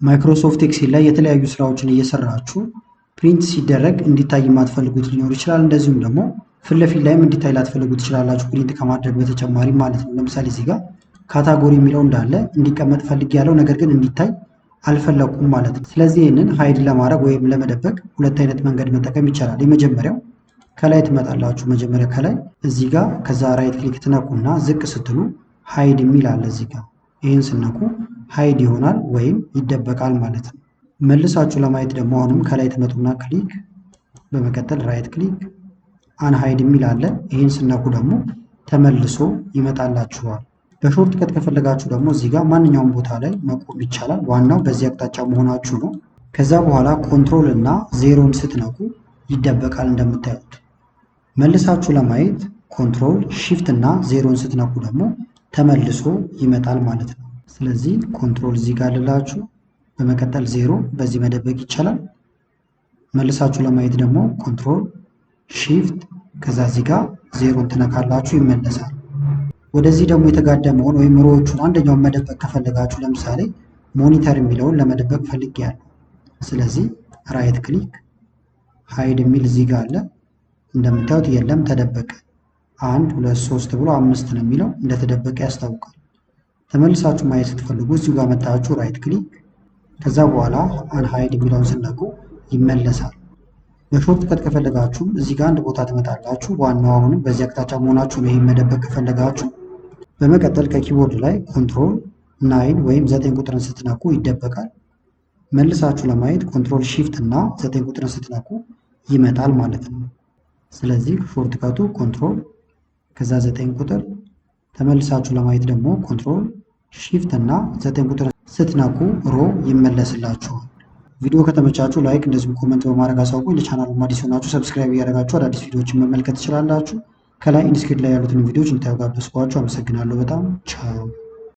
ማይክሮሶፍት ኤክሴል ላይ የተለያዩ ስራዎችን እየሰራችሁ ፕሪንት ሲደረግ እንዲታይ የማትፈልጉት ሊኖር ይችላል። እንደዚሁም ደግሞ ፊት ለፊት ላይም እንዲታይ ላትፈልጉ ትችላላችሁ ፕሪንት ከማድረግ በተጨማሪ ማለት ነው። ለምሳሌ እዚህ ጋር ካታጎሪ የሚለው እንዳለ እንዲቀመጥ ፈልግ ያለው ነገር ግን እንዲታይ አልፈለኩም ማለት ነው። ስለዚህ ይህንን ሃይድ ለማድረግ ወይም ለመደበቅ ሁለት አይነት መንገድ መጠቀም ይቻላል። የመጀመሪያው ከላይ ትመጣላችሁ። መጀመሪያ ከላይ እዚህ ጋር ከዛ ራይት ክሊክ ትነኩና ዝቅ ስትሉ ሃይድ የሚል አለ እዚህ ጋር። ይህን ስነኩ ሃይድ ይሆናል ወይም ይደበቃል ማለት ነው። መልሳችሁ ለማየት ደግሞ አሁንም ከላይ ትመጡና ክሊክ በመቀጠል ራይት ክሊክ አንሃይድ የሚል አለ። ይህን ስነኩ ደግሞ ተመልሶ ይመጣላችኋል። በሾርት ከት ከፈለጋችሁ ደግሞ እዚህ ጋር ማንኛውም ቦታ ላይ መቆም ይቻላል። ዋናው በዚህ አቅጣጫ መሆናችሁ ነው። ከዛ በኋላ ኮንትሮል እና ዜሮን ስትነኩ ይደበቃል እንደምታዩት። መልሳችሁ ለማየት ኮንትሮል ሺፍት እና ዜሮን ስትነኩ ደግሞ ተመልሶ ይመጣል ማለት ነው። ስለዚህ ኮንትሮል እዚህ ጋር ልላችሁ በመቀጠል ዜሮ በዚህ መደበቅ ይቻላል። መልሳችሁ ለማየት ደግሞ ኮንትሮል ሺፍት ከዛ እዚህ ጋር ዜሮን ትነካላችሁ ይመለሳል። ወደዚህ ደግሞ የተጋደመውን ወይም ሮዎቹን አንደኛውን መደበቅ ከፈለጋችሁ ለምሳሌ ሞኒተር የሚለውን ለመደበቅ ፈልጌያለሁ። ስለዚህ ራይት ክሊክ ሃይድ የሚል እዚህ ጋር አለ። እንደምታዩት የለም ተደበቀ። 1 2 3 ብሎ 5 ነው የሚለው እንደተደበቀ ያስታውቃል። ተመልሳችሁ ማየት ስትፈልጉ እዚሁ ጋር መጣችሁ ራይት ክሊክ ከዛ በኋላ አንሃይድ የሚለውን ስነኩ ይመለሳል። በሾርት ከት ከፈለጋችሁ እዚህ ጋር አንድ ቦታ ትመጣላችሁ። ዋናው አሁንም በዚህ አቅጣጫ መሆናችሁ ነው። ይሄን መደበቅ ከፈለጋችሁ በመቀጠል ከኪቦርድ ላይ ኮንትሮል 9 ወይም 9 ቁጥርን ስትነኩ ይደበቃል። መልሳችሁ ለማየት ኮንትሮል ሺፍት እና 9 ቁጥርን ስትነኩ ይመጣል ማለት ነው። ስለዚህ ሾርት ከቱ ኮንትሮል ከዛ 9 ቁጥር ተመልሳችሁ ለማየት ደግሞ ኮንትሮል ሺፍት እና 9 ቁጥር ስትነኩ ሮ ይመለስላችኋል። ቪዲዮ ከተመቻችሁ ላይክ እንደዚሁም ኮሜንት በማድረግ አሳውቁኝ። ለቻናሉ አዲስ ሆናችሁ ሰብስክራይብ እያደረጋችሁ አዳዲስ ቪዲዮዎችን መመልከት ትችላላችሁ። ከላይ ኢንስክሪፕት ላይ ያሉትን ቪዲዮዎች እንድታዩ ጋበዝኳችሁ። አመሰግናለሁ በጣም ቻው።